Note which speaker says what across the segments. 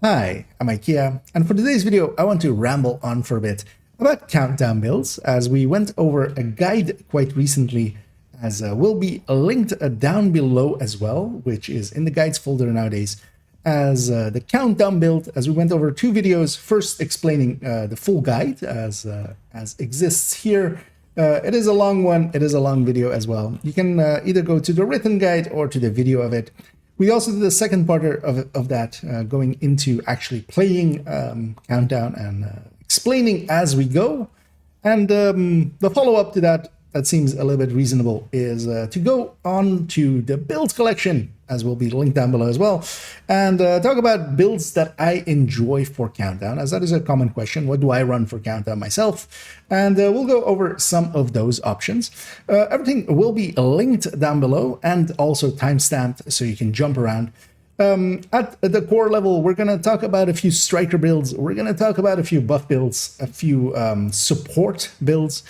Speaker 1: Hi, I'm iKia, and for today's video, I want to ramble on for a bit about countdown builds, as we went over a guide quite recently, as will be linked down below as well, which is in the guides folder nowadays, as the countdown build, as we went over two videos, first explaining the full guide as exists here. It is a long one, it is a long video as well. You can either go to the written guide or to the video of it. We also did the second part of that, going into actually playing Countdown and explaining as we go. And the follow-up to that seems a little bit reasonable is to go on to the build collection, as will be linked down below as well, and talk about builds that I enjoy for Countdown, as that is a common question. What do I run for Countdown myself? And we'll go over some of those options. Everything will be linked down below and also timestamped so you can jump around. At the core level, we're going to talk about a few striker builds. We're going to talk about a few buff builds, a few support builds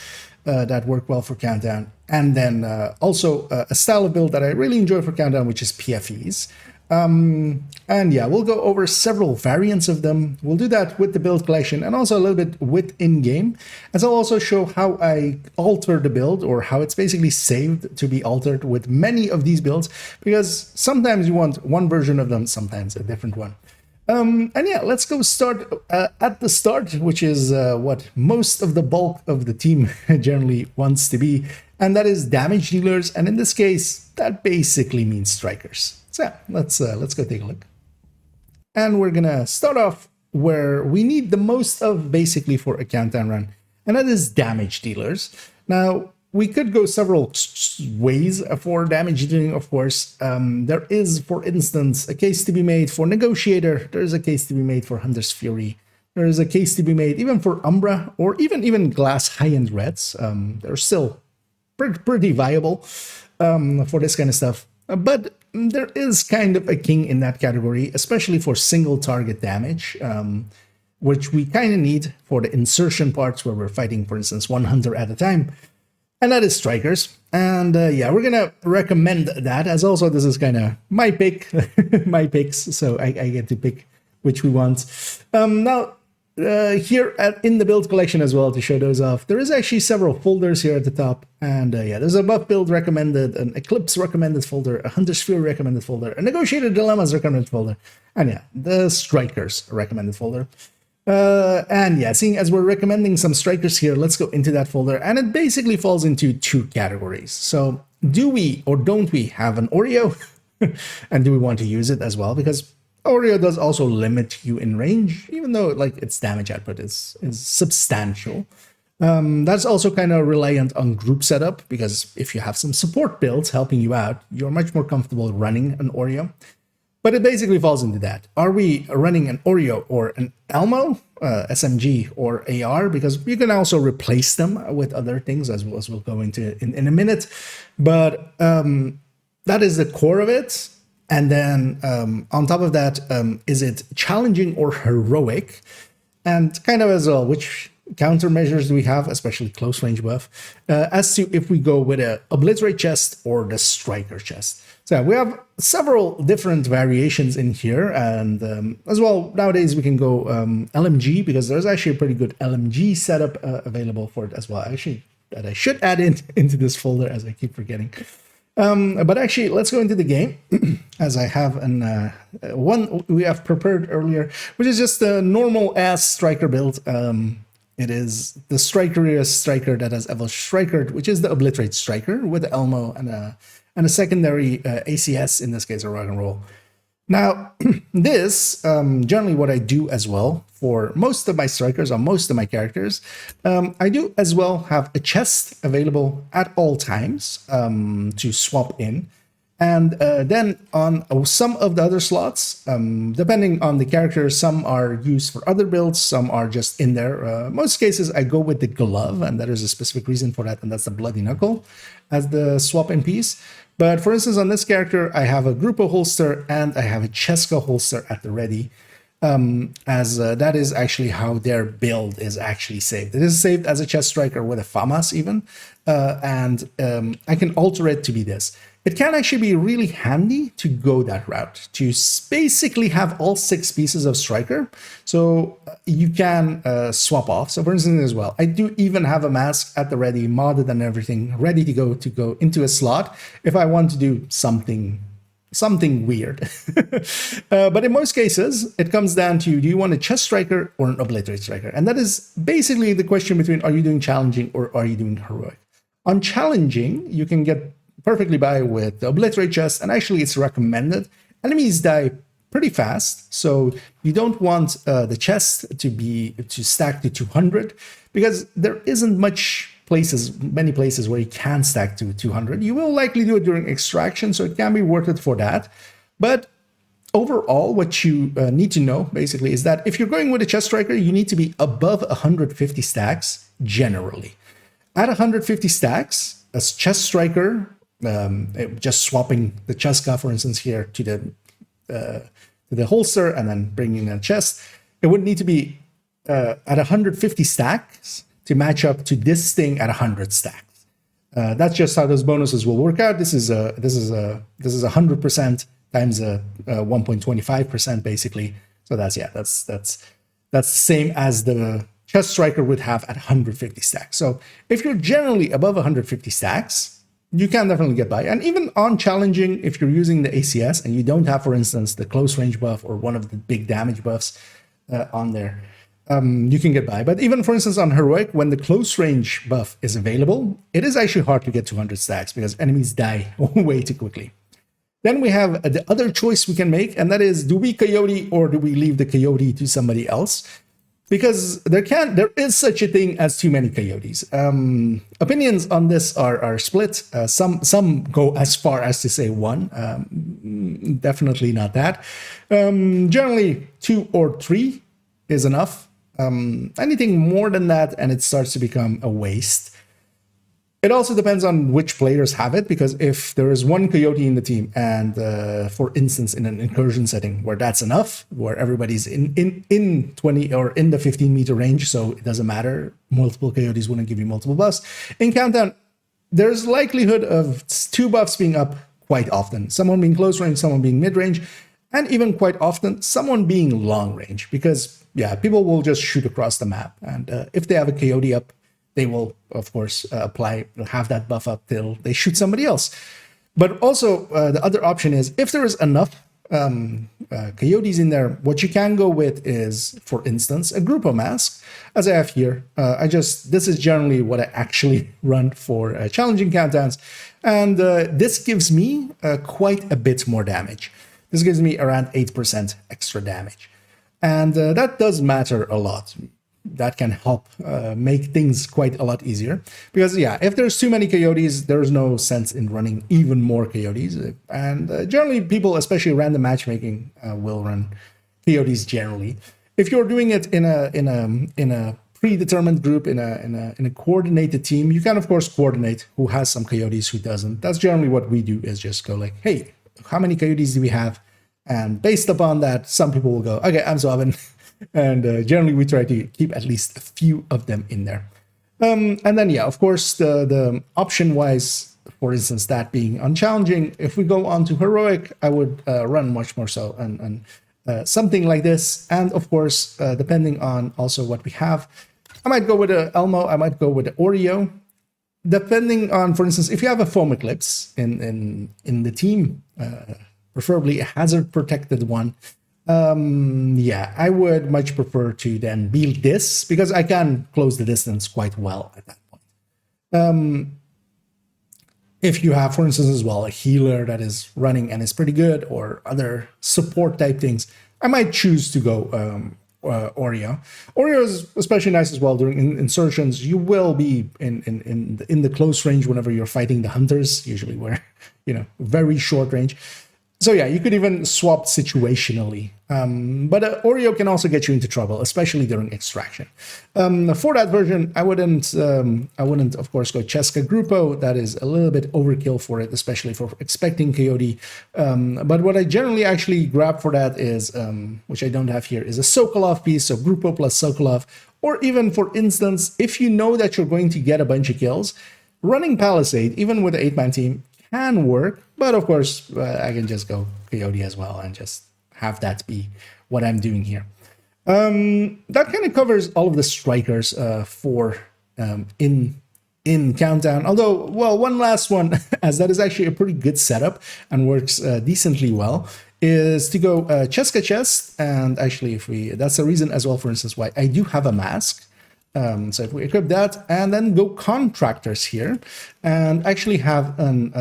Speaker 1: that work well for Countdown, and then also a style of build that I really enjoy for Countdown, which is PFEs. And yeah, we'll go over several variants of them. We'll do that with the build collection and also a little bit with in-game, as I'll also show how I alter the build, or how it's basically saved to be altered with many of these builds, because sometimes you want one version of them, sometimes a different one. And yeah, let's go start at the start, which is what most of the bulk of the team generally wants to be, and that is damage dealers. And in this case, that basically means strikers. So yeah, let's go take a look. And we're gonna start off where we need the most of basically for a Countdown run, and that is damage dealers. Now, we could go several ways for damage dealing, of course. There is, for instance, a case to be made for Negotiator. There is a case to be made for Hunter's Fury. There is a case to be made even for Umbra, or even Glass high-end Reds. They're still pretty viable for this kind of stuff. But there is kind of a king in that category, especially for single target damage, which we kind of need for the insertion parts where we're fighting, for instance, one hunter at a time. And that is strikers. And yeah, we're gonna recommend that, as also this is kind of my pick, my picks, so I get to pick which we want. Now, here in the build collection as well, to show those off, there is actually several folders here at the top. And yeah, there's a buff build recommended, an Eclipse recommended folder, a Hunter's Fury recommended folder, a Negotiator Dilemmas recommended folder, and yeah, the Strikers recommended folder. And yeah, seeing as we're recommending some strikers here, let's go into that folder, and it basically falls into two categories. So do we or don't we have an Oreo? And do we want to use it as well? Because Oreo does also limit you in range, even though like its damage output is substantial. That's also kind of reliant on group setup, because if you have some support builds helping you out, you're much more comfortable running an Oreo. But it basically falls into that. Are we running an Oreo or an Elmo, SMG, or AR? Because you can also replace them with other things, as we'll go into in a minute. But that is the core of it. And then on top of that, is it challenging or heroic? And kind of as well, which countermeasures do we have, especially close range buff, as to if we go with a Obliterate chest or the Striker chest. So we have several different variations in here, and as well, nowadays we can go LMG, because there's actually a pretty good LMG setup available for it as well. Actually, that I should add into this folder, as I keep forgetting. But actually, let's go into the game, as I have one we have prepared earlier, which is just a normal ass striker build. It is the strikeriest striker that has ever strikered, which is the Obliterate Striker with the Elmo and a secondary ACS, in this case a rock and roll. Now, this, generally what I do as well for most of my strikers, or most of my characters, I do as well have a chest available at all times to swap in. And then on some of the other slots, depending on the character, some are used for other builds, some are just in there. Most cases, I go with the glove, and there is a specific reason for that, and that's the Bloody Knuckle as the swap-in piece. But for instance, on this character, I have a Grupo holster and I have a Cheska holster at the ready, as that is actually how their build is actually saved. It is saved as a chest striker with a FAMAS even, and I can alter it to be this. it can actually be really handy to go that route, to basically have all 6 pieces of striker. So you can swap off. So for instance, as well, I do even have a mask at the ready, modded and everything, ready to go into a slot if I want to do something weird. But in most cases, it comes down to, do you want a chest striker or an obliterate striker? And that is basically the question between, are you doing challenging or are you doing heroic? On challenging, you can get perfectly by with the obliterate chest, and actually it's recommended. Enemies die pretty fast, so you don't want the chest to stack to 200, because there isn't many places where you can stack to 200. You will likely do it during extraction, so it can be worth it for that. But overall, what you need to know basically is that if you're going with a chest striker, you need to be above 150 stacks generally. At 150 stacks, a chest striker, just swapping the chest, for instance, here to the holster and then bringing in a chest, it would need to be at 150 stacks to match up to this thing at 100 stacks. That's just how those bonuses will work out. This is 100% times 1.25% basically. So that's the same as the chest striker would have at 150 stacks. So if you're generally above 150 stacks, you can definitely get by. And even on challenging, if you're using the ACS and you don't have, for instance, the close range buff or one of the big damage buffs on there, you can get by. But even, for instance, on heroic, when the close range buff is available, it is actually hard to get 200 stacks because enemies die way too quickly. Then we have the other choice we can make, and that is, do we coyote or do we leave the coyote to somebody else? Because there is such a thing as too many coyotes. Opinions on this are split. Some go as far as to say 1. Definitely not that. Generally 2 or 3 is enough. Anything more than that, and it starts to become a waste. It also depends on which players have it, because if there is 1 coyote in the team, and for instance, in an incursion setting where that's enough, where everybody's in 20 or in the 15-meter range, so it doesn't matter, multiple coyotes wouldn't give you multiple buffs. In Countdown, there's likelihood of 2 buffs being up quite often. Someone being close range, someone being mid-range, and even quite often, someone being long range, because, yeah, people will just shoot across the map. And if they have a coyote up, they will, of course, have that buff up till they shoot somebody else. But also, the other option is, if there is enough coyotes in there, what you can go with is, for instance, a Grupo mask, as I have here. This is generally what I actually run for challenging countdowns. And this gives me quite a bit more damage. This gives me around 8% extra damage. And that does matter a lot. That can help make things quite a lot easier. Because, yeah, if there's too many coyotes, there's no sense in running even more coyotes. And generally, people, especially random matchmaking, will run coyotes generally. If you're doing it in a predetermined group, in a coordinated team, you can, of course, coordinate who has some coyotes, who doesn't. That's generally what we do, is just go like, hey, how many coyotes do we have? And based upon that, some people will go, okay, I'm swapping. And generally, we try to keep at least a few of them in there. And then, yeah, of course, the option-wise, for instance, that being unchallenging, if we go on to heroic, I would run much more so and something like this. And, of course, depending on also what we have, I might go with a Elmo, I might go with the Oreo. Depending on, for instance, if you have a foam eclipse in the team, preferably a hazard protected one, yeah, I would much prefer to then build this, because I can close the distance quite well at that point. If you have, for instance, as well, a healer that is running and is pretty good, or other support type things, I might choose to go Oreo. Oreo is especially nice as well during insertions. You will be in the close range whenever you're fighting the hunters, usually where, very short range. So yeah, you could even swap situationally. But Oreo can also get you into trouble, especially during extraction. For that version, I wouldn't, of course, go Cheska Grupo. That is a little bit overkill for it, especially for expecting Coyote. But what I generally actually grab for that is, which I don't have here, is a Sokolov piece, so Grupo plus Sokolov. Or even, for instance, if you know that you're going to get a bunch of kills, running Palisade, even with an 8-man team, can work, but of course, I can just go Coyote as well and just have that be what I'm doing here. That kind of covers all of the strikers for in Countdown. Although, well, one last one, as that is actually a pretty good setup and works decently well, is to go Cheska Chest. And actually, that's the reason as well, for instance, why I do have a mask. So if we equip that and then go Contractors here and actually have an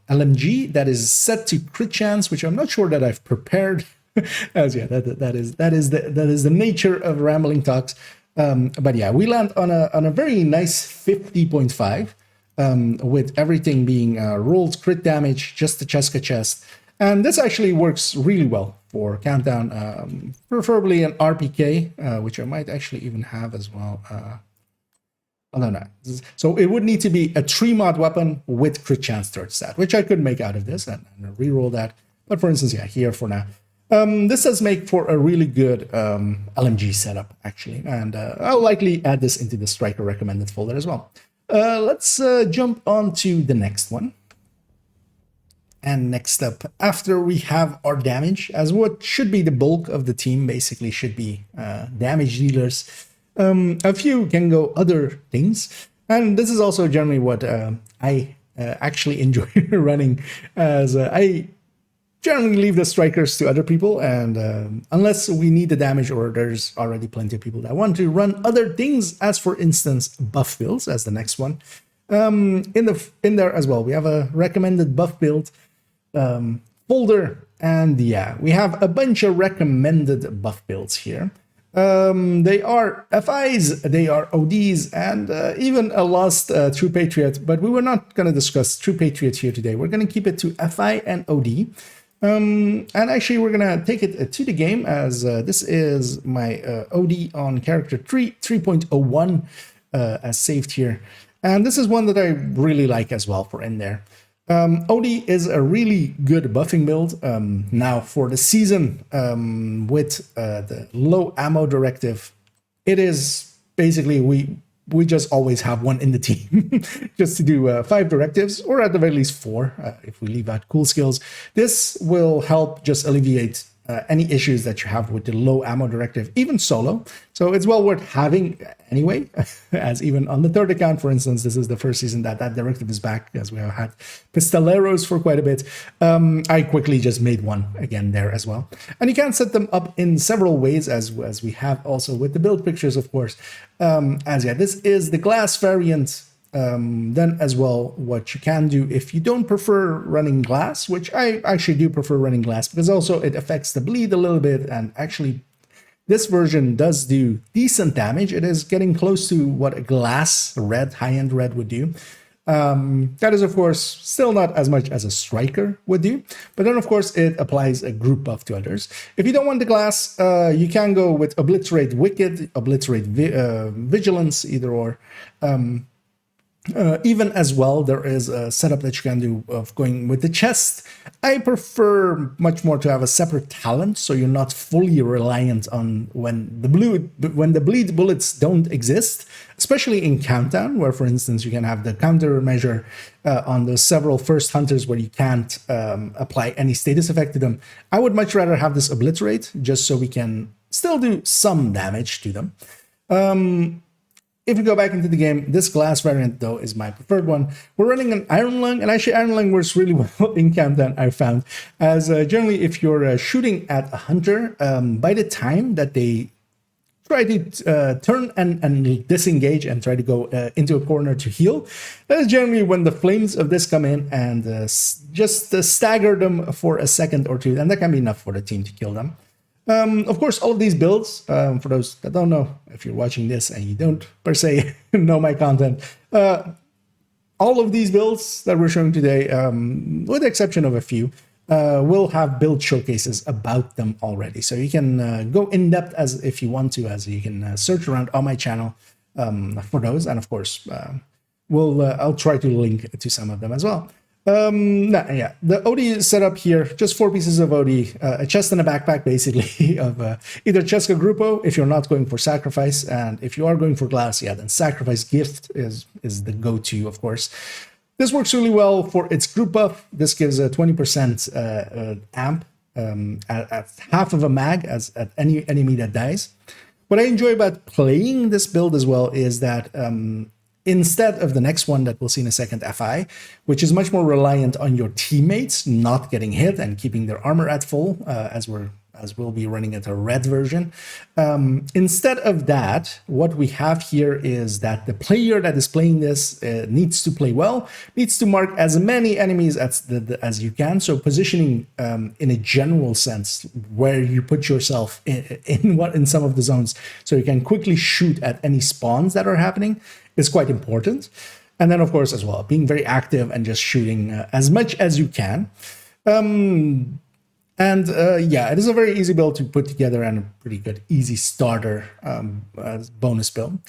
Speaker 1: LMG that is set to crit chance, which I'm not sure that I've prepared. As yeah, that is the nature of rambling talks. But yeah, we land on a very nice 50.5 with everything being rolled crit damage, just the Cheska Chest. And this actually works really well for Countdown, preferably an RPK, which I might actually even have as well. Oh, no. So it would need to be a 3-mod weapon with crit chance third stat, which I could make out of this and reroll that. But for instance, yeah, here for now. This does make for a really good LMG setup, actually. And I'll likely add this into the Striker recommended folder as well. Let's jump on to the next one. And next up, after we have our damage, as what should be the bulk of the team, basically should be damage dealers. A few can go other things. And this is also generally what I actually enjoy running, as I generally leave the strikers to other people, and unless we need the damage or there's already plenty of people that want to run other things, as for instance buff builds as the next one. In there as well we have a recommended buff build folder, and yeah, we have a bunch of recommended buff builds here. They are FIs, they are ODs, and even a lost True Patriot, but we were not going to discuss True Patriot here today. We're going to keep it to FI and OD. And actually, we're going to take it to the game, as this is my OD on character 3.01 as saved here. And this is one that I really like as well for in there. OD is a really good buffing build now for the season with the low ammo directive. It is basically we just always have one in the team just to do 5 directives, or at the very least 4 if we leave out cool skills. This will help just alleviate any issues that you have with the low ammo directive, even solo. So it's well worth having anyway, as even on the third account, for instance, this is the first season that directive is back, as we have had Pistoleros for quite a bit. I quickly just made one again there as well. And you can set them up in several ways, as we have also with the build pictures, of course. As yeah, this is the glass variant. Then as well, what you can do if you don't prefer running glass, which I actually do prefer running glass, because also it affects the bleed a little bit, and actually this version does do decent damage. It is getting close to what a glass red, high-end red would do. That is, of course, still not as much as a striker would do, but then, of course, it applies a group buff to others. If you don't want the glass, you can go with Obliterate Wicked, Obliterate Vigilance, either or. Even as well, there is a setup that you can do of going with the chest. I prefer much more to have a separate talent, so you're not fully reliant on when the bleed bullets don't exist, especially in Countdown, where, for instance, you can have the countermeasure on the several first hunters where you can't apply any status effect to them. I would much rather have this Obliterate, just so we can still do some damage to them. If we go back into the game, this glass variant, though, is my preferred one. We're running an Iron Lung, and actually Iron Lung works really well in Countdown, I found. As generally, if you're shooting at a hunter, by the time that they try to turn and disengage and try to go into a corner to heal, that is generally when the flames of this come in and just stagger them for a second or two, and that can be enough for the team to kill them. Of course, all of these builds, for those that don't know, if you're watching this and you don't per se know my content, all of these builds that we're showing today, with the exception of a few, will have build showcases about them already. So you can go in depth as if you want to, as you can search around on my channel for those. And of course, I'll try to link to some of them as well. Yeah, the OD is set up here, just 4 pieces of OD, a chest and a backpack, basically, of either Cheska Grupo, if you're not going for Sacrifice, and if you are going for Glass, yeah, then Sacrifice Gift is the go-to, of course. This works really well for its group buff. This gives a 20% amp at half of a mag as at any enemy that dies. What I enjoy about playing this build as well is that instead of the next one that we'll see in a second, FI, which is much more reliant on your teammates not getting hit and keeping their armor at full, as we'll be running at a red version. Instead of that, what we have here is that the player that is playing this needs to play well, needs to mark as many enemies as you can. So positioning in a general sense, where you put yourself in some of the zones, so you can quickly shoot at any spawns that are happening, is quite important. And then, of course, as well, being very active and just shooting as much as you can. Yeah, it is a very easy build to put together and a pretty good, easy starter bonus build.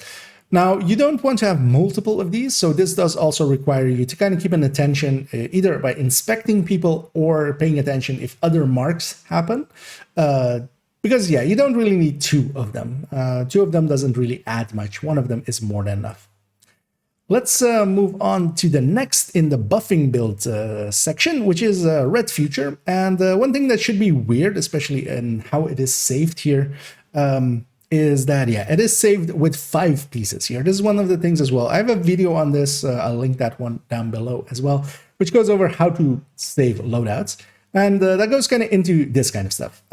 Speaker 1: Now, you don't want to have multiple of these, so this does also require you to kind of keep an attention, either by inspecting people or paying attention if other marks happen. Because, yeah, you don't really need two of them. Two of them doesn't really add much. One of them is more than enough. Let's move on to the next in the buffing build section, which is Red Future. And one thing that should be weird, especially in how it is saved here, is that, yeah, it is saved with 5 pieces here. This is one of the things as well. I have a video on this. I'll link that one down below as well, which goes over how to save loadouts. And that goes kind of into this kind of stuff.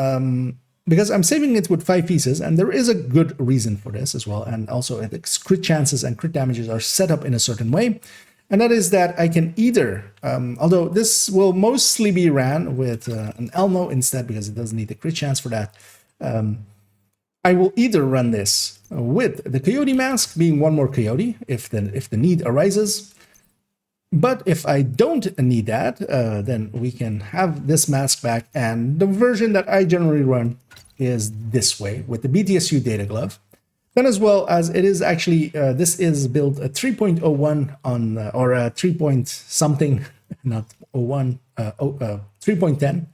Speaker 1: Because I'm saving it with 5 pieces, and there is a good reason for this as well. And also, its crit chances and crit damages are set up in a certain way. And that is that I can either, although this will mostly be ran with an Elmo instead, because it doesn't need a crit chance for that, I will either run this with the Coyote Mask, being one more Coyote, if the need arises. But if I don't need that, then we can have this mask back. And the version that I generally run is this way, with the BTSU Data Glove. Then, as well as it is actually, this is built a 3.01 on, or a 3 point something, not 01, 3.10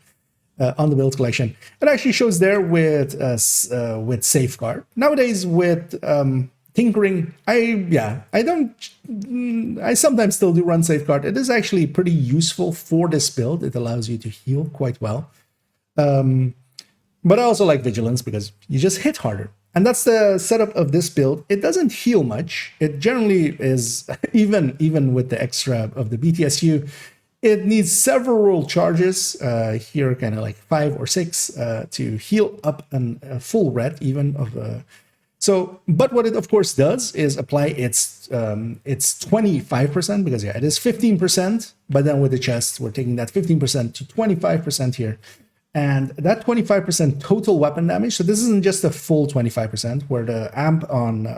Speaker 1: on the build collection. It actually shows there with Safeguard. Nowadays, with tinkering, I sometimes still do run Safeguard. It is actually pretty useful for this build. It allows you to heal quite well. But I also like Vigilance because you just hit harder. And that's the setup of this build. It doesn't heal much. It generally is, even with the extra of the BTSU, it needs several charges, here kind of like 5 or 6, to heal up a full red even of but what it of course does is apply its 25%, because yeah, it is 15%, but then with the chest, we're taking that 15% to 25% here. And that 25% total weapon damage, so this isn't just a full 25%, where the amp on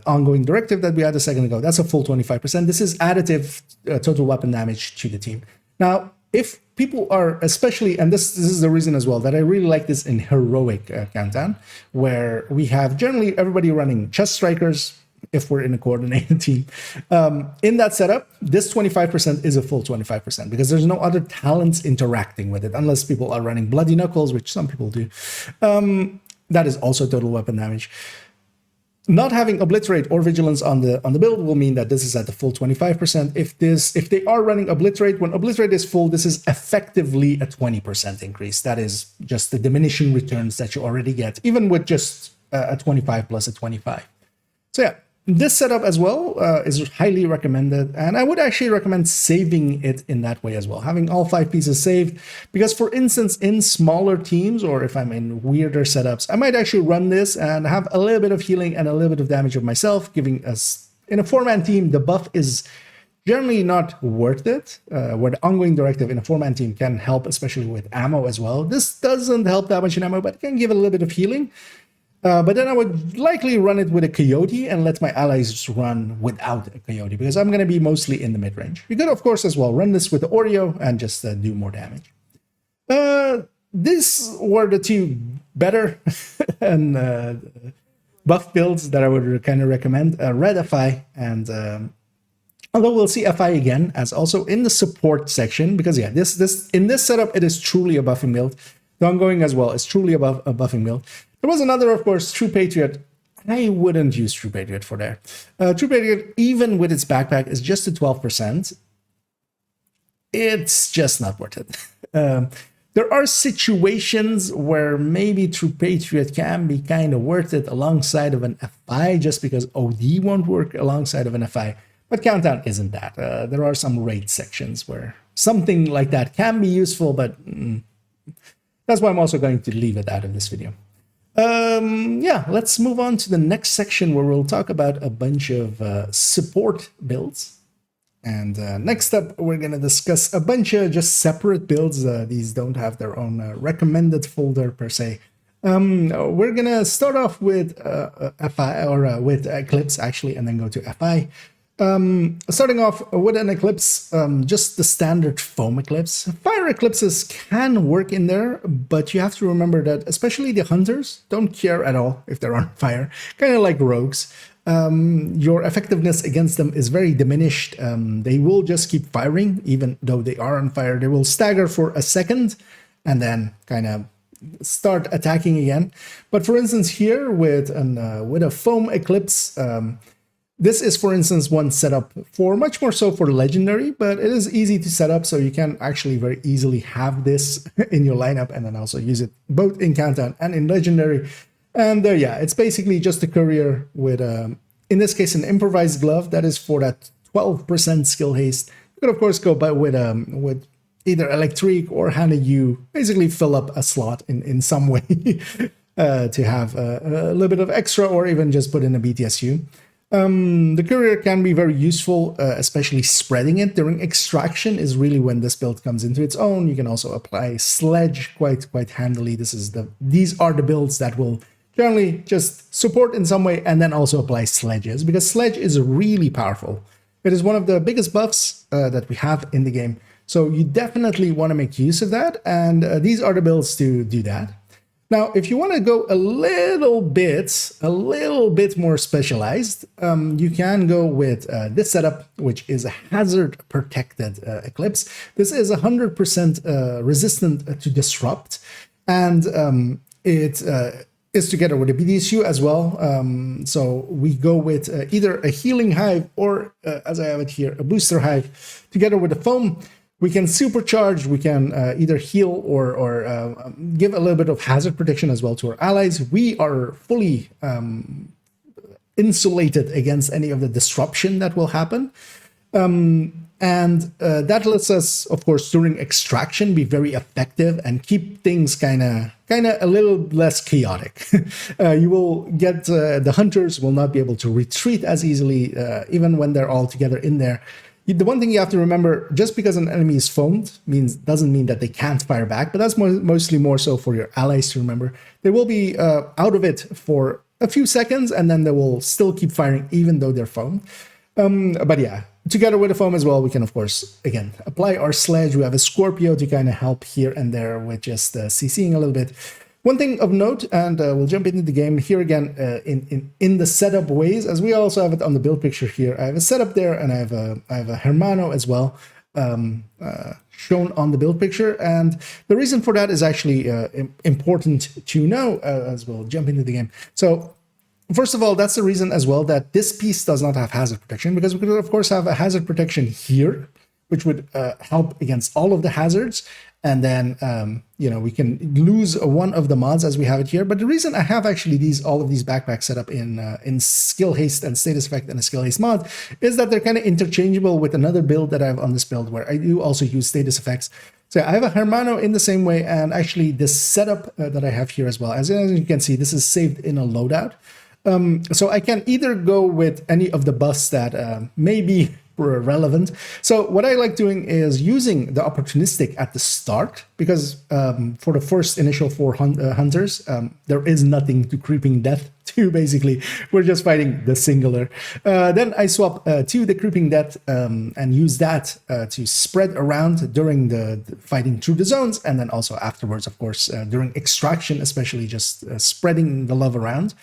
Speaker 1: ongoing directive that we had a second ago, that's a full 25%. This is additive total weapon damage to the team. Now, if people are, especially, and this is the reason as well that I really like this in heroic countdown, where we have generally everybody running chest strikers, if we're in a coordinated team. In that setup, this 25% is a full 25%, because there's no other talents interacting with it, unless people are running Bloody Knuckles, which some people do. That is also total weapon damage. Not having Obliterate or Vigilance on the build will mean that this is at the full 25%. If they are running Obliterate, when Obliterate is full, this is effectively a 20% increase. That is just the diminishing returns that you already get, even with just a 25 plus a 25. So yeah, this setup as well is highly recommended, and I would actually recommend saving it in that way as well, having all 5 pieces saved, because for instance, in smaller teams, or if I'm in weirder setups, I might actually run this and have a little bit of healing and a little bit of damage of myself, giving us, in a 4-man team, the buff is generally not worth it, where the ongoing directive in a 4-man team can help, especially with ammo as well. This doesn't help that much in ammo, but it can give a little bit of healing. But then I would likely run it with a Coyote and let my allies run without a Coyote, because I'm going to be mostly in the mid-range. You could, of course, as well run this with the Oreo and just do more damage. These were the 2 better and buff builds that I would kind of recommend. Red FI, and although we'll see FI again as also in the support section, because yeah, in this setup, it is truly a buffing build. The ongoing as well is truly a buffing build. There was another, of course, True Patriot. I I wouldn't use True Patriot for there. True Patriot, even with its backpack, is just to 12%. It's just not worth it. There are situations where maybe True Patriot can be kind of worth it alongside of an FI, just because OD won't work alongside of an FI. But Countdown isn't that. There are some raid sections where something like that can be useful, but that's why I'm also going to leave it out of this video. Yeah, let's move on to the next section where we'll talk about a bunch of support builds. And next up, we're going to discuss a bunch of just separate builds. These don't have their own recommended folder per se. We're going to start off with FI, or with Eclipse actually, and then go to FI. Starting off with an Eclipse, just the standard foam Eclipse. Fire Eclipses can work in there, but you have to remember that especially the hunters don't care at all if they're on fire, kind of like rogues. Your effectiveness against them is very diminished. They will just keep firing, even though they are on fire. They will stagger for a second and then kind of start attacking again. But for instance, here with a foam Eclipse, this is, for instance, one setup for much more so for legendary, but it is easy to set up, so you can actually very easily have this in your lineup and then also use it both in Countdown and in legendary. And yeah, it's basically just a courier with, in this case, an improvised glove that is for that 12% skill haste. You could, of course, go by with either electric or handed you basically fill up a slot in some way to have a little bit of extra, or even just put in a BTSU. The courier can be very useful, especially spreading it during extraction is really when this build comes into its own. You can also apply sledge quite handily. These are the builds that will generally just support in some way and then also apply sledges, because sledge is really powerful. It is one of the biggest buffs that we have in the game. So you definitely want to make use of that, and these are the builds to do that. Now, if you want to go a little bit more specialized, you can go with this setup, which is a hazard protected Eclipse. This is 100% resistant to disrupt, and it is together with a BDSU as well. So we go with either a healing hive or, as I have it here, a booster hive together with the foam. We can supercharge, we can either heal or give a little bit of hazard protection as well to our allies. We are fully insulated against any of the disruption that will happen. And that lets us, of course, during extraction be very effective and keep things kind of a little less chaotic. You will get, the hunters will not be able to retreat as easily, even when they're all together in there. The one thing you have to remember, just because an enemy is foamed doesn't mean that they can't fire back, but that's mostly more so for your allies to remember. They will be out of it for a few seconds, and then they will still keep firing even though they're foamed. But yeah, together with the foam as well, we can, of course, again, apply our sledge. We have a Scorpio to kind of help here and there with just CCing a little bit. One thing of note, and we'll jump into the game here again in the setup ways, as we also have it on the build picture here. I have a setup there, and I have a Hermano as well shown on the build picture. And the reason for that is actually important to know as we'll jump into the game. So first of all, that's the reason as well that this piece does not have hazard protection, because we could, of course, have a hazard protection here, which would help against all of the hazards. And then, we can lose one of the mods as we have it here. But the reason I have actually all of these backpacks set up in skill haste and status effect and a skill haste mod is that they're kind of interchangeable with another build that I have on this build, where I do also use status effects. So I have a Hermano in the same way, and actually this setup that I have here as well. As you can see, this is saved in a loadout. So I can either go with any of the buffs that may be relevant. So what I like doing is using the opportunistic at the start, because for the first initial 4 hunters, there is nothing to creeping death to, basically. We're just fighting the singular. Then I swap to the creeping death and use that to spread around during the fighting through the zones, and then also afterwards, of course, during extraction, especially just spreading the love around.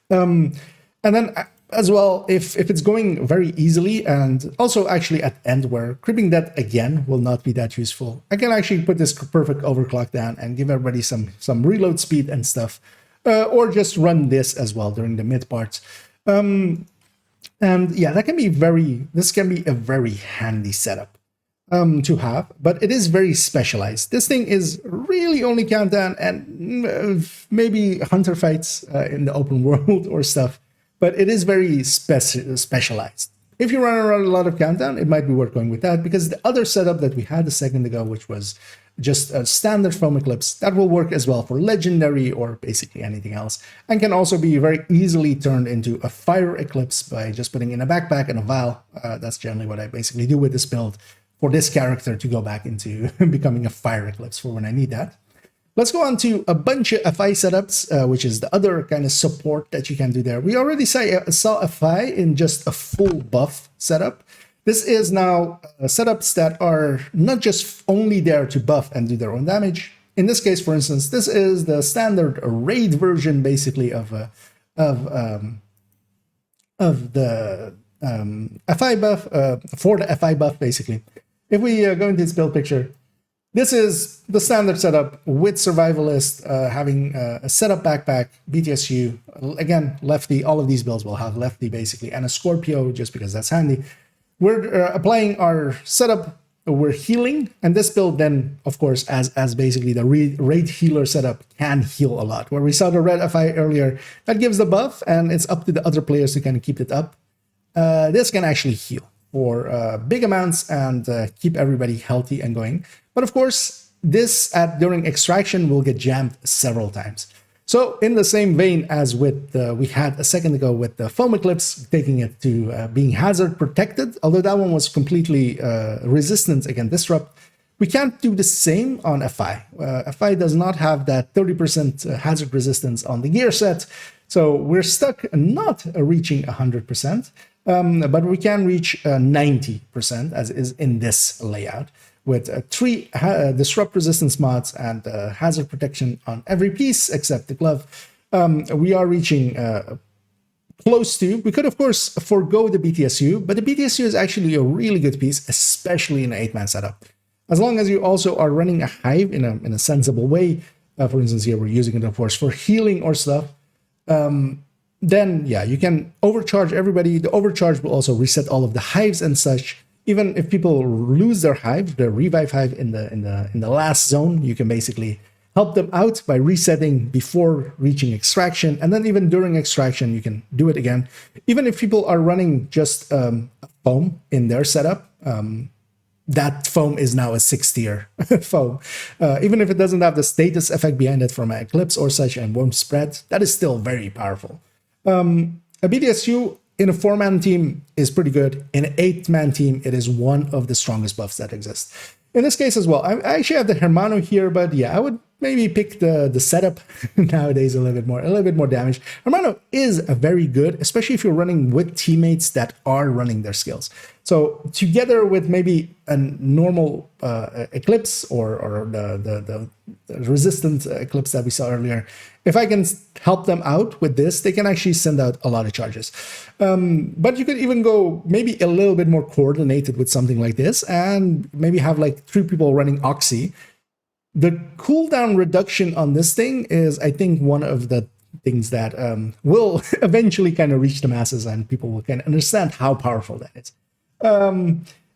Speaker 1: And then as well, if it's going very easily, and also actually at end where creeping death again will not be that useful, I can actually put this perfect overclock down and give everybody some reload speed and stuff. or just run this as well during the mid parts. And yeah, this can be a very handy setup to have, but it is very specialized. This thing is really only countdown and maybe hunter fights in the open world or stuff, but it is very specialized. If you run around a lot of countdown, it might be worth going with that, because the other setup that we had a second ago, which was just a standard foam eclipse, that will work as well for legendary or basically anything else, and can also be very easily turned into a fire eclipse by just putting in a backpack and a vial. That's generally what I basically do with this build for this character to go back into becoming a fire eclipse for when I need that. Let's go on to a bunch of FI setups, which is the other kind of support that you can do there. We already saw FI in just a full buff setup. This is now setups that are not just only there to buff and do their own damage. In this case, for instance, this is the standard raid version, basically, of the FI buff, for the FI buff, basically. If we go into this build picture, this is the standard setup with Survivalist, having a setup backpack, BTSU, again, lefty. All of these builds will have lefty, basically, and a Scorpio, just because that's handy. We're applying our setup, we're healing, and this build then, of course, as basically the raid healer setup, can heal a lot. Where we saw the red FI earlier, that gives the buff, and it's up to the other players to kind of keep it up. This can actually heal for big amounts and keep everybody healthy and going. But of course, this during extraction will get jammed several times. So in the same vein as with we had a second ago with the foam eclipse, taking it to being hazard protected, although that one was completely resistant against disrupt, we can't do the same on FI. FI does not have that 30% hazard resistance on the gear set, so we're stuck not reaching 100%, but we can reach 90%, as is in this layout, with 3 disrupt resistance mods and hazard protection on every piece except the glove. We are reaching close to. We could, of course, forego the BTSU, but the BTSU is actually a really good piece, especially in an 8-man setup. As long as you also are running a hive in a sensible way, for instance, here we're using it, of course, for healing or stuff, then yeah, you can overcharge everybody. The overcharge will also reset all of the hives and such. Even if people lose their hive, their revive hive in the last zone, you can basically help them out by resetting before reaching extraction, and then even during extraction, you can do it again. Even if people are running just foam in their setup, that foam is now a 6-tier foam. Even if it doesn't have the status effect behind it from an eclipse or such and won't spread, that is still very powerful. A BTSU in a 4-man team is pretty good. In an 8-man team, it is one of the strongest buffs that exist. In this case as well, I actually have the Hermano here, but yeah, I would maybe pick the setup nowadays a little bit more damage. Hermano is a very good, especially if you're running with teammates that are running their skills. So together with maybe a normal eclipse or the resistant eclipse that we saw earlier, if I can help them out with this, they can actually send out a lot of charges. But you could even go maybe a little bit more coordinated with something like this, and maybe have like 3 people running Oxy. The cooldown reduction on this thing is, I think, one of the things that will eventually kind of reach the masses, and people will kind of understand how powerful that is.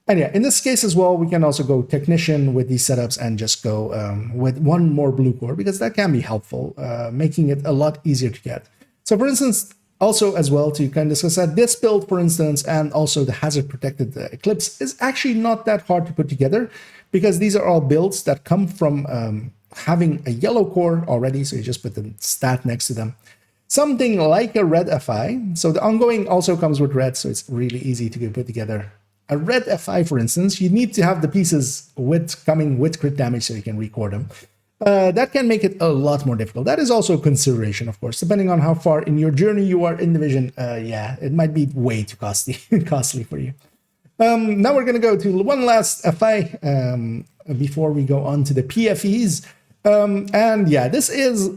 Speaker 1: And yeah, in this case as well, we can also go Technician with these setups and just go with 1 more blue core, because that can be helpful, making it a lot easier to get. So for instance, also as well, to kind of discuss that, this build, for instance, and also the hazard protected Eclipse is actually not that hard to put together, because these are all builds that come from having a yellow core already, so you just put the stat next to them. Something like a red FI, so the ongoing also comes with red, so it's really easy to put together. A red FI, for instance, you need to have the pieces coming with crit damage so you can record them. That can make it a lot more difficult. That is also a consideration, of course, depending on how far in your journey you are in Division. Yeah, it might be way too costly for you. Now we're going to go to one last FI before we go on to the PFEs. And yeah, this is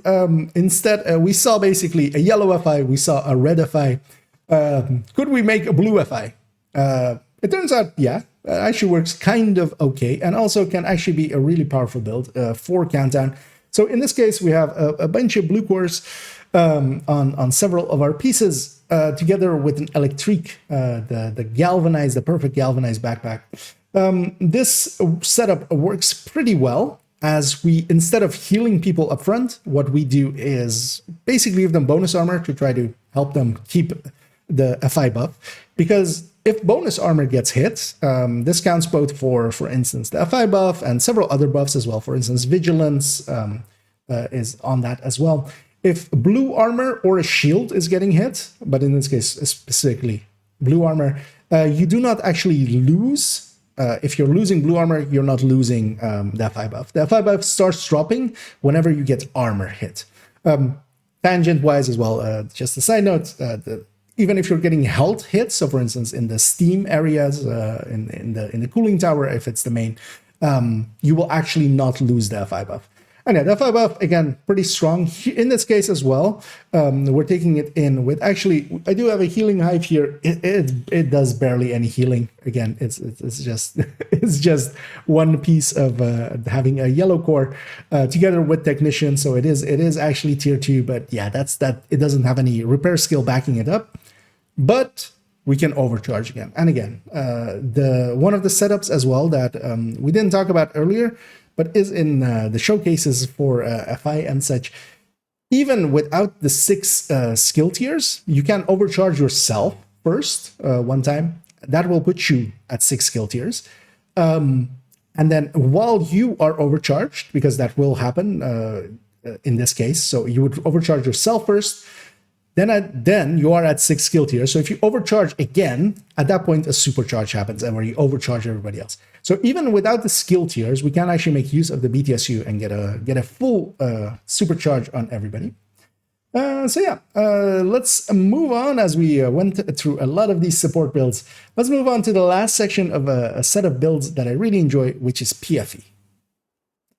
Speaker 1: instead, we saw basically a yellow FI, we saw a red FI. Could we make a blue FI? It turns out, yeah, actually works kind of okay, and also can actually be a really powerful build for Countdown. So in this case, we have a bunch of blue cores. on several of our pieces, together with an electric, the perfect galvanized backpack. This setup works pretty well, as we, instead of healing people up front, what we do is basically give them bonus armor to try to help them keep the FI buff. Because if bonus armor gets hit, this counts both for instance, the FI buff and several other buffs as well. For instance, vigilance is on that as well. If blue armor or a shield is getting hit, but in this case specifically blue armor, you do not actually lose. If you're losing blue armor, you're not losing the FI buff. The FI buff starts dropping whenever you get armor hit. Tangent-wise as well, just a side note, even if you're getting health hits, so for instance in the steam areas, in the cooling tower, if it's the main, you will actually not lose the FI buff. And yeah, the FI buff, again, pretty strong in this case as well. We're taking it in with, actually, I do have a healing hive here. It does barely any healing. Again, it's just it's just one piece of having a yellow core together with technician. So it is actually tier 2, but yeah, it doesn't have any repair skill backing it up. But we can overcharge again and again. One of the setups as well that we didn't talk about earlier, but is in the showcases for FI and such. Even without the 6 skill tiers, you can overcharge yourself first one time. That will put you at 6 skill tiers. And then while you are overcharged, because that will happen in this case, so you would overcharge yourself first, then you are at 6 skill tiers. So if you overcharge again, at that point a supercharge happens, and where you overcharge everybody else. So even without the skill tiers, we can actually make use of the BTSU and get a full supercharge on everybody. So yeah, let's move on, as we went through a lot of these support builds. Let's move on to the last section of a set of builds that I really enjoy, which is PFE.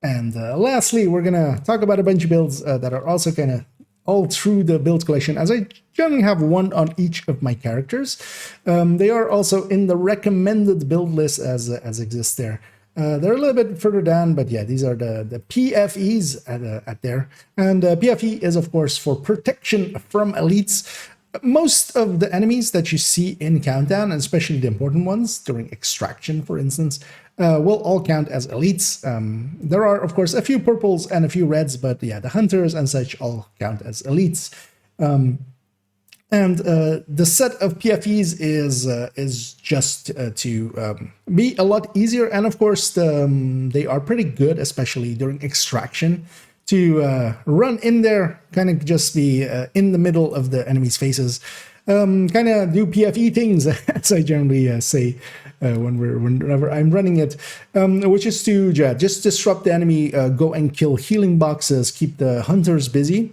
Speaker 1: And lastly, we're gonna talk about a bunch of builds that are also kind of all through the build collection, as I generally have one on each of my characters. They are also in the recommended build list as exists there. They're a little bit further down, but yeah, these are the PFEs at there. And PFE is, of course, for protection from elites. Most of the enemies that you see in Countdown, and especially the important ones during extraction, for instance, will all count as elites. There are, of course, a few purples and a few reds, but yeah, the hunters and such all count as elites. And the set of PFEs is just to be a lot easier, and of course they are pretty good, especially during extraction, to run in there, kind of just be in the middle of the enemy's faces, kind of do PFE things, as I generally say whenever I'm running it, which is to just disrupt the enemy, go and kill healing boxes, keep the hunters busy.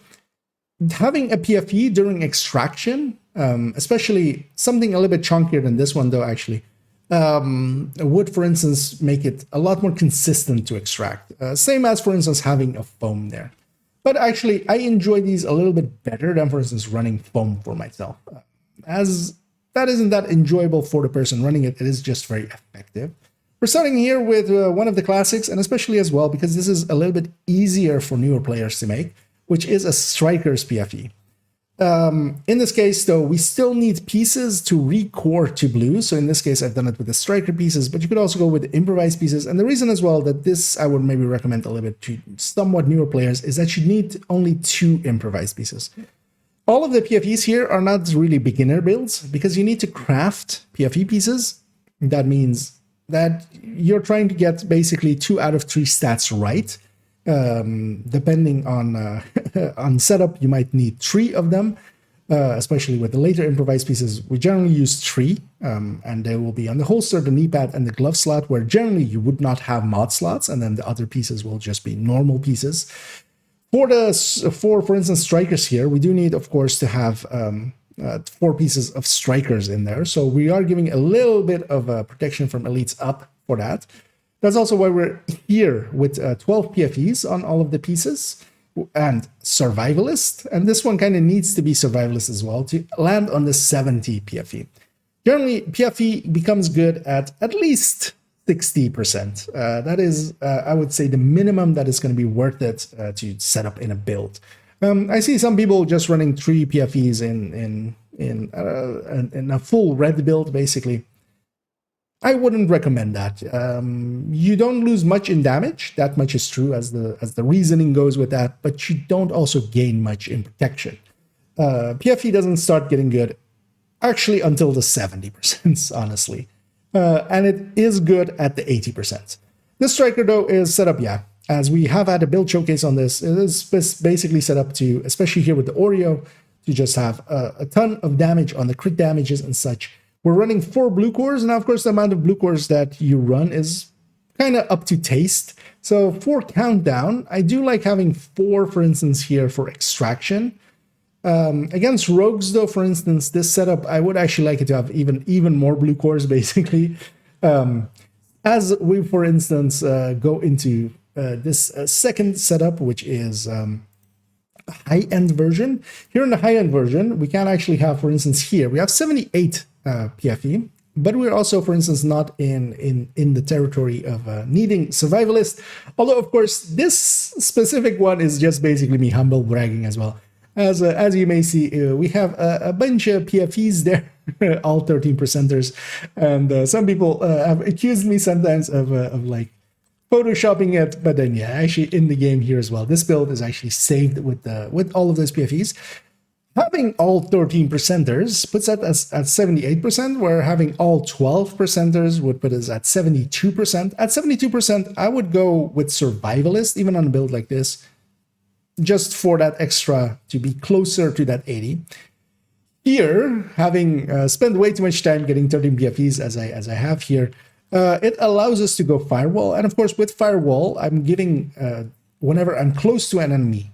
Speaker 1: Having a PFE during extraction, especially something a little bit chunkier than this one though, actually, would, for instance, make it a lot more consistent to extract. Same as, for instance, having a foam there. But actually, I enjoy these a little bit better than, for instance, running foam for myself. As that isn't that enjoyable for the person running it, it is just very effective. We're starting here with one of the classics, and especially as well, because this is a little bit easier for newer players to make, which is a Striker's PFE. In this case, though, we still need pieces to re-core to blue. So in this case, I've done it with the Striker pieces, but you could also go with the improvised pieces. And the reason as well that this I would maybe recommend a little bit to somewhat newer players is that you need only 2 improvised pieces. All of the PFEs here are not really beginner builds, because you need to craft PFE pieces. That means that you're trying to get basically 2 out of 3 stats right. Depending on setup, you might need 3 of them, especially with the later improvised pieces. We generally use 3, and they will be on the holster, the knee pad, and the glove slot, where generally you would not have mod slots, and then the other pieces will just be normal pieces. For instance, strikers here, we do need, of course, to have 4 pieces of strikers in there. So we are giving a little bit of protection from elites up for that. That's also why we're here with 12 PFEs on all of the pieces and survivalist. And this one kind of needs to be survivalist as well to land on the 70 PFE. Generally, PFE becomes good at least 60%. That is, I would say, the minimum that is going to be worth it to set up in a build. I see some people just running 3 PFEs in a full red build, basically. I wouldn't recommend that. You don't lose much in damage. That much is true, as the reasoning goes with that. But you don't also gain much in protection. PFE doesn't start getting good actually until the 70%, honestly. And it is good at the 80%. This striker, though, is set up, as we have had a build showcase on this. It is basically set up to, especially here with the Oreo, to just have a ton of damage on the crit damages and such. We're running 4 blue cores. Now, of course, the amount of blue cores that you run is kind of up to taste. So for countdown, I do like having 4, for instance, here for extraction. Against rogues, though, for instance, this setup, I would actually like it to have even more blue cores, basically. As we, for instance, go into this second setup, which is a high-end version. Here in the high-end version, we can actually have, for instance, here, we have 78 PFE, but we're also, for instance, not in the territory of needing survivalist. Although, of course, this specific one is just basically me humble bragging as well. As you may see, we have a bunch of PFEs there, all 13%ers, and some people have accused me sometimes of like photoshopping it, but then actually in the game here as well, this build is actually saved with all of those PFEs. Having all 13%ers puts that at 78%, where having all 12%ers would put us at 72%. At 72%, I would go with survivalist, even on a build like this, just for that extra to be closer to that 80. Here, having spent way too much time getting 13 PFEs as I have here, it allows us to go firewall. And of course, with firewall, I'm giving, whenever I'm close to an enemy,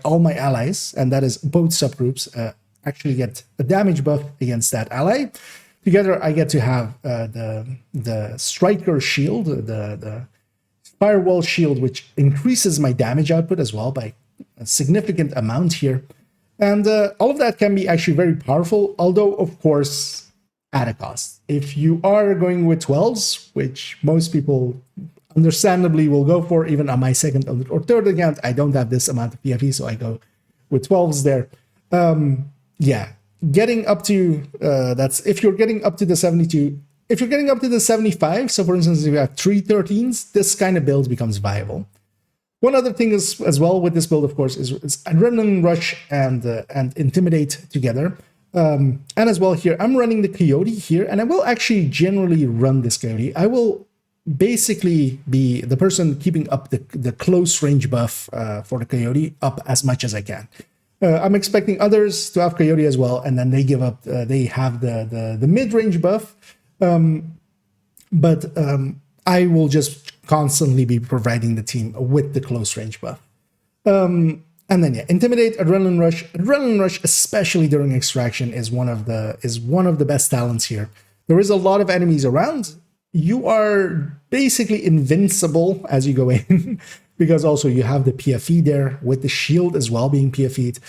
Speaker 1: all my allies, and that is both subgroups, actually get a damage buff against that ally. Together, I get to have the striker shield, the firewall shield, which increases my damage output as well by a significant amount here. And all of that can be actually very powerful, although, of course, at a cost. If you are going with 12s, which most people understandably will go for, even on my second or third account, I don't have this amount of PFE, so I go with 12s there. Getting up to, that's if you're getting up to the 72, if you're getting up to the 75, so for instance, if you have 3 13s, this kind of build becomes viable. One other thing is, as well with this build, of course, is Adrenaline Rush and Intimidate together. And as well here, I'm running the Coyote here, and I will actually generally run this Coyote. I will basically be the person keeping up the close range buff for the Coyote up as much as I can. I'm expecting others to have Coyote as well, and then they give up. They have the mid-range buff, but I will just constantly be providing the team with the close range buff. And then Intimidate, Adrenaline Rush, especially during extraction, is one of the best talents here. There is a lot of enemies around. You are basically invincible as you go in, because also you have the PFE there with the shield as well being PFE'd.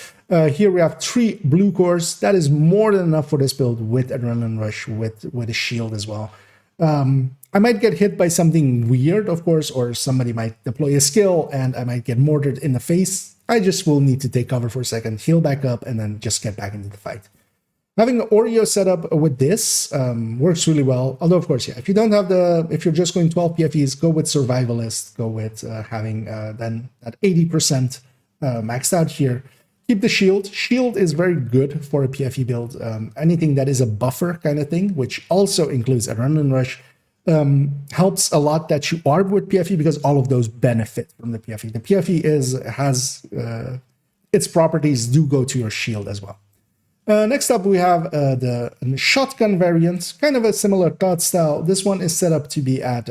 Speaker 1: Here we have 3 blue cores. That is more than enough for this build with Adrenaline Rush, with a shield as well. I might get hit by something weird, of course, or somebody might deploy a skill and I might get mortared in the face. I just will need to take cover for a second, heal back up, and then just get back into the fight. Having the Oreo set up with this works really well. Although, of course, if you don't have if you're just going 12 PFEs, go with Survivalist. Go with having then that 80% maxed out here. Keep the shield. Shield is very good for a PFE build. Anything that is a buffer kind of thing, which also includes Adrenaline Rush, helps a lot that you arm with PFE, because all of those benefit from the PFE. The PFE has its properties do go to your shield as well. Next up, we have the shotgun variant, kind of a similar thought style. This one is set up to be at,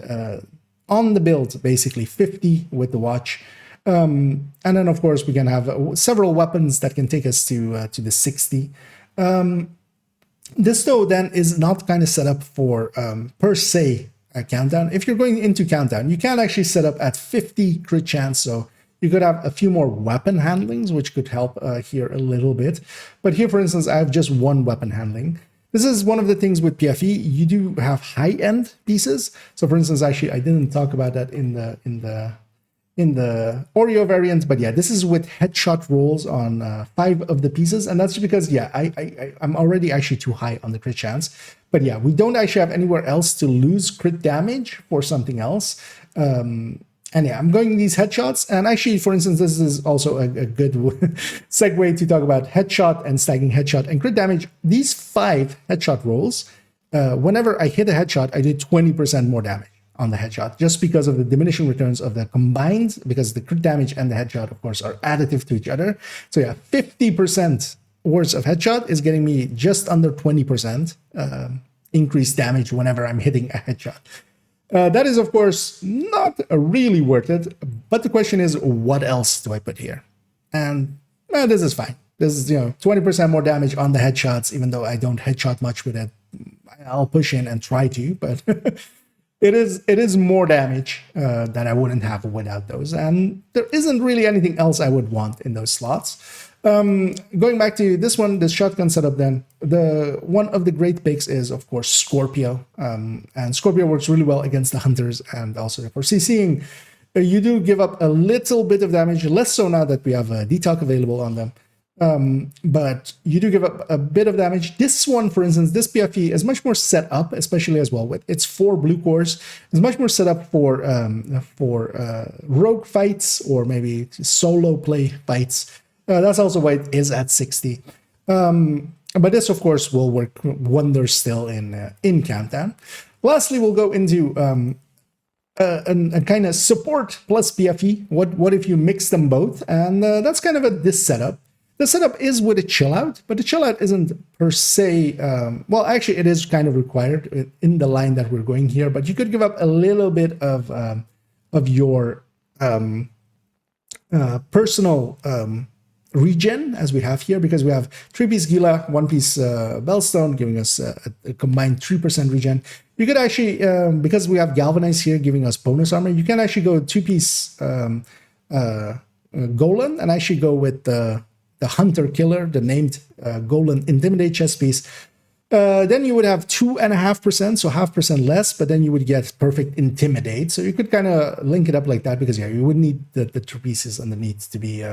Speaker 1: on the build, basically 50 with the watch. And then, of course, we can have several weapons that can take us to the 60. This, though, then is not kind of set up for, per se, a countdown. If you're going into countdown, you can actually set up at 50 crit chance, so you could have a few more weapon handlings, which could help here a little bit. But here, for instance, I have just 1 weapon handling. This is one of the things with PFE. You do have high-end pieces. So, for instance, actually, I didn't talk about that in in the Oreo variant, but yeah, this is with headshot rolls on 5 of the pieces, and that's because yeah, I'm already actually too high on the crit chance. But yeah, we don't actually have anywhere else to lose crit damage for something else. And yeah, I'm going these headshots, and actually, for instance, this is also a good segue to talk about headshot and stacking headshot and crit damage. These 5 headshot rolls, whenever I hit a headshot, I do 20% more damage on the headshot, just because of the diminishing returns of the combined, because the crit damage and the headshot, of course, are additive to each other. So yeah, 50% worth of headshot is getting me just under 20% increased damage whenever I'm hitting a headshot. That is, of course, not really worth it, but the question is, what else do I put here? And this is fine. This is, 20% more damage on the headshots, even though I don't headshot much with it. I'll push in and try to, but it is more damage that I wouldn't have without those. And there isn't really anything else I would want in those slots. Going back to this one, this shotgun setup, then one of the great picks is, of course, Scorpio. And Scorpio works really well against the hunters and also for CCing. You do give up a little bit of damage, less so now that we have a detox available on them. But you do give up a bit of damage. This one, for instance, this PFE is much more set up, especially as well with its 4 blue cores. It's much more set up for rogue fights or maybe solo play fights. That's also why it is at 60. But this, of course, will work wonders still in Countdown. Lastly, we'll go into a kind of support plus PFE. What if you mix them both? And that's kind of this setup. The setup is with a chill out, but the chill out isn't per se, well, actually it is kind of required in the line that we're going here, but you could give up a little bit of your personal regen, as we have here, because we have 3-piece Gila, 1-piece Bellstone, giving us a combined 3% regen. You could actually, because we have Galvanize here giving us bonus armor, you can actually go 2-piece Golan and actually go with the Hunter Killer, the named Golan Intimidate chest piece. Then you would have 2.5%, so 0.5% less, but then you would get perfect Intimidate. So you could kind of link it up like that, because yeah, you would need the 2 pieces underneath to be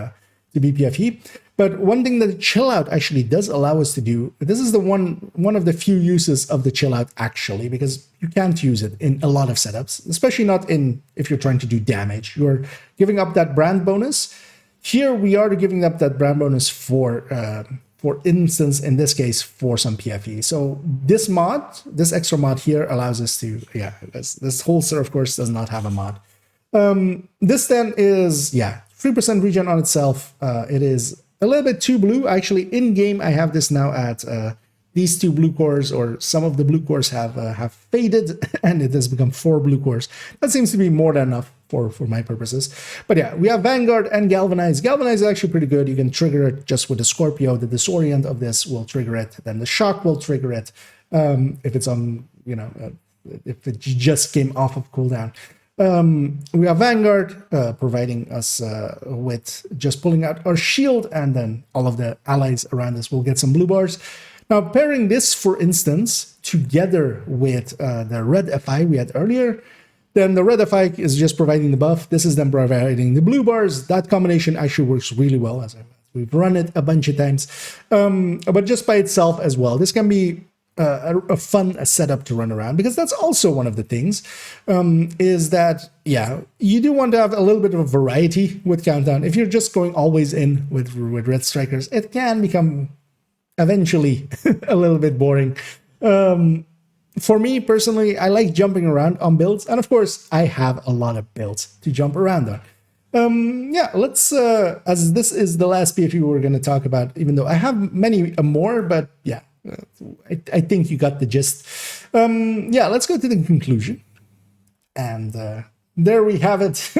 Speaker 1: PFE. But one thing that the chill out actually does allow us to do, this is the one of the few uses of the chill out actually, because you can't use it in a lot of setups, especially not if you're trying to do damage. You're giving up that brand bonus. Here we are giving up that brand bonus for instance, in this case, for some PFE. So this mod, this extra mod here allows us to, yeah, this holster, of course, does not have a mod. This then is, yeah, 3% regen on itself. It is a little bit too blue. Actually, in game, I have this now at these 2 blue cores, or some of the blue cores have faded, and it has become 4 blue cores. That seems to be more than enough for my purposes. But yeah, we have Vanguard and Galvanize. Galvanize is actually pretty good. You can trigger it just with the Scorpio. The Disorient of this will trigger it. Then the Shock will trigger it if it's on, if it just came off of cooldown. We have Vanguard providing us with just pulling out our shield, and then all of the allies around us will get some blue bars. Now, pairing this, for instance, together with the red FI we had earlier, then the red FI is just providing the buff. This is them providing the blue bars. That combination actually works really well, as we've run it a bunch of times. But just by itself as well, this can be a fun setup to run around, because that's also one of the things, is that, yeah, you do want to have a little bit of a variety with Countdown. If you're just going always in with Red Strikers, it can become eventually a little bit boring. For me personally, I like jumping around on builds, and of course I have a lot of builds to jump around on. Yeah, let's as this is the last PFE we're going to talk about, even though I have many more, but yeah, I think you got the gist. Yeah, let's go to the conclusion, and there we have it.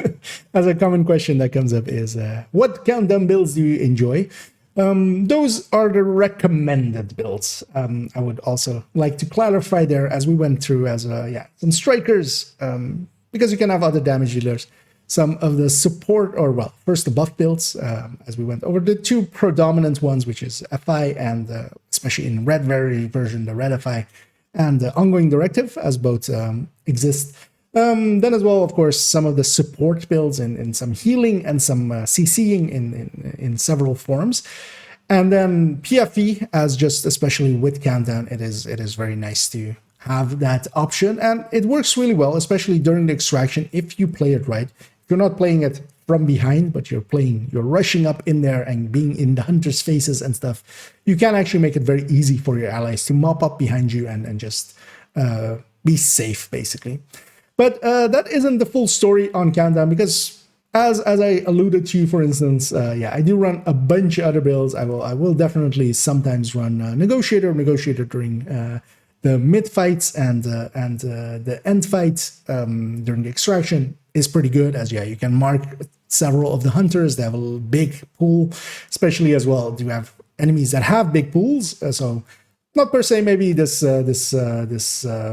Speaker 1: As a common question that comes up is, what Countdown builds do you enjoy? Those are the recommended builds. I would also like to clarify there, as we went through, as yeah, some strikers, because you can have other damage dealers, some of the support, or well, first the buff builds, as we went over the 2 predominant ones, which is FI and especially in red version, the red FI, and the ongoing directive, as both exist. Then as well, of course, some of the support builds and some healing and some CCing in several forms. And then PFE, as just especially with Countdown, it is very nice to have that option. And it works really well, especially during the extraction, if you play it right. If you're not playing it from behind, but you're rushing up in there and being in the hunter's faces and stuff, you can actually make it very easy for your allies to mop up behind you and just be safe, basically. But that isn't the full story on Countdown, because as I alluded to, for instance, I do run a bunch of other builds. I will definitely sometimes run Negotiator during the mid fights, and the end fight during the extraction is pretty good, as you can mark several of the hunters. They have a big pool, especially as well. You have enemies that have big pools, so not per se maybe this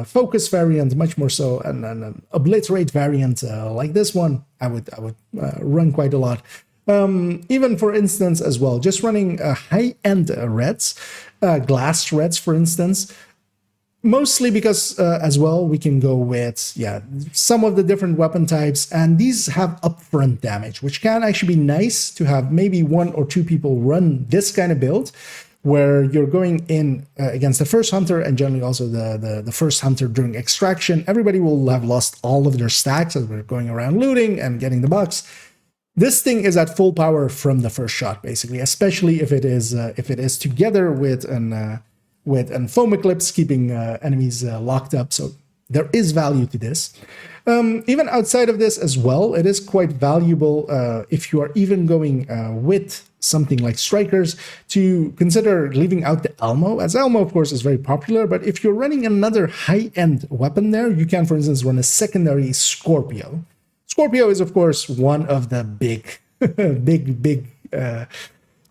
Speaker 1: focus variant, much more so an obliterate variant like this one. I would run quite a lot. Even for instance as well, just running high-end reds, glass reds for instance, mostly because as well we can go with some of the different weapon types, and these have upfront damage, which can actually be nice to have maybe 1 or 2 people run this kind of build, where you're going in against the first hunter, and generally also the first hunter during extraction. Everybody will have lost all of their stacks as we're going around looting and getting the bucks. This thing is at full power from the first shot, basically, especially if it is together with an foam eclipse, keeping enemies locked up. So there is value to this. Even outside of this as well, it is quite valuable if you are even going with something like strikers, to consider leaving out the Elmo, as Elmo of course is very popular. But if you're running another high-end weapon there, you can for instance run a secondary Scorpio. Scorpio is of course one of the big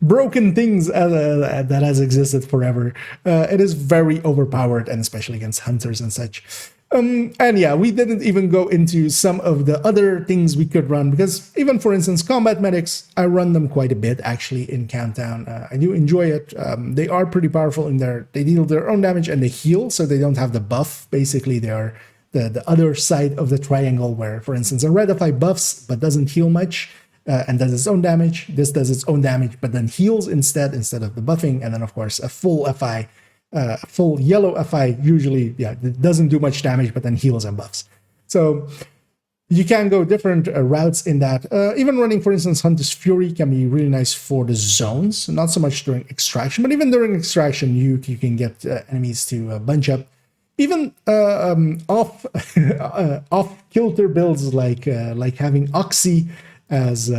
Speaker 1: broken things that has existed forever. It is very overpowered, and especially against hunters and such. And we didn't even go into some of the other things we could run, because even for instance combat medics, I run them quite a bit actually in Countdown. I do enjoy it. They are pretty powerful in there. They deal their own damage and they heal, so they don't have the buff. Basically they are the other side of the triangle, where for instance a red FI buffs but doesn't heal much, and does its own damage. This does its own damage but then heals instead of the buffing. And then of course a full FI, full yellow FI usually it doesn't do much damage but then heals and buffs. So you can go different routes in that. Even running for instance Hunter's Fury can be really nice for the zones, not so much during extraction, but even during extraction you can get enemies to bunch up. Even off kilter builds like having Oxy as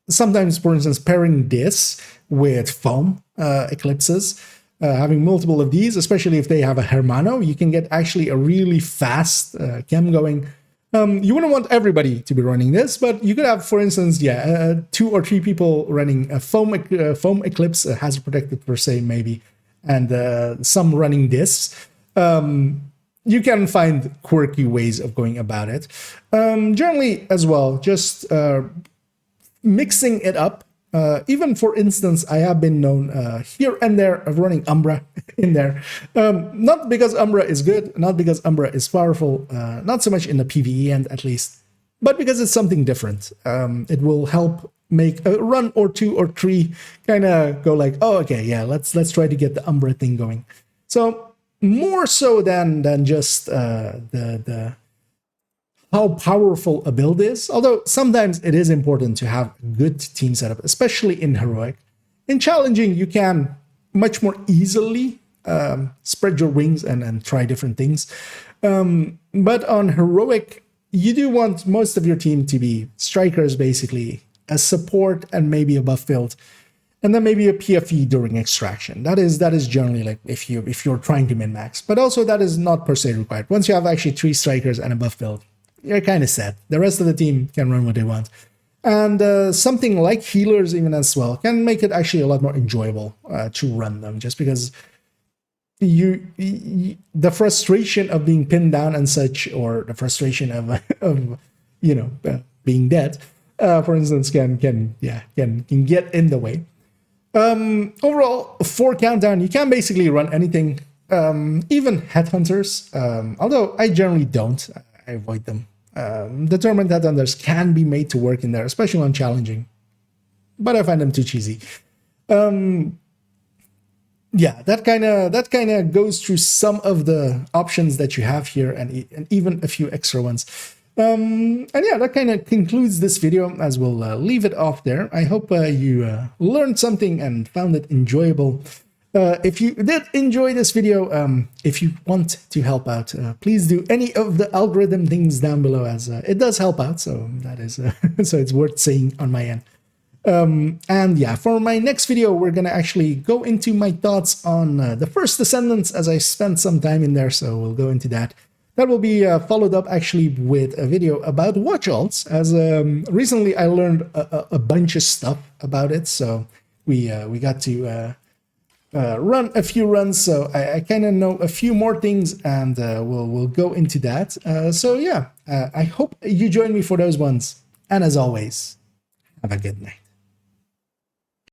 Speaker 1: sometimes, for instance, pairing this with foam eclipses, having multiple of these, especially if they have a Hermano, you can get actually a really fast chem going. You wouldn't want everybody to be running this, but you could have, for instance, 2 or 3 people running a foam eclipse, hazard protected per se maybe, and some running this. You can find quirky ways of going about it. Generally as well, just mixing it up. Even for instance, I have been known here and there of running Umbra in there. Not because Umbra is good, not because Umbra is powerful, not so much in the PvE end at least, but because it's something different. It will help make a run or 2 or 3 kind of go like, oh, okay, yeah, let's try to get the Umbra thing going. So more so than just the how powerful a build is, although sometimes it is important to have good team setup, especially in heroic. In challenging, you can much more easily spread your wings and try different things. But on heroic, you do want most of your team to be strikers, basically, a support and maybe a buff build, and then maybe a PFE during extraction. That is generally like if you're trying to min-max. But also that is not per se required. Once you have actually 3 strikers and a buff build, you're kind of set. The rest of the team can run what they want. And something like healers even as well can make it actually a lot more enjoyable to run them, just because the frustration of being pinned down and such, or the frustration of being dead, for instance, can get in the way. Overall, for Countdown, you can basically run anything. even headhunters, although I generally don't. I avoid them. Determined headhunters can be made to work in there, especially on challenging, but I find them too cheesy. Yeah, that kind of goes through some of the options that you have here, and even a few extra ones. And yeah, that kind of concludes this video, as we'll leave it off there. I hope you learned something and found it enjoyable. If you did enjoy this video, if you want to help out, please do any of the algorithm things down below, as it does help out. So that is so it's worth saying on my end. And yeah, for my next video, we're gonna actually go into my thoughts on the First Descendants, as I spent some time in there. So we'll go into that. That will be followed up actually with a video about watch alts, as recently I learned a bunch of stuff about it. So we got to run a few runs, so I kind of know a few more things, and we'll go into that. So yeah, I hope you join me for those ones. And as always, have a good night.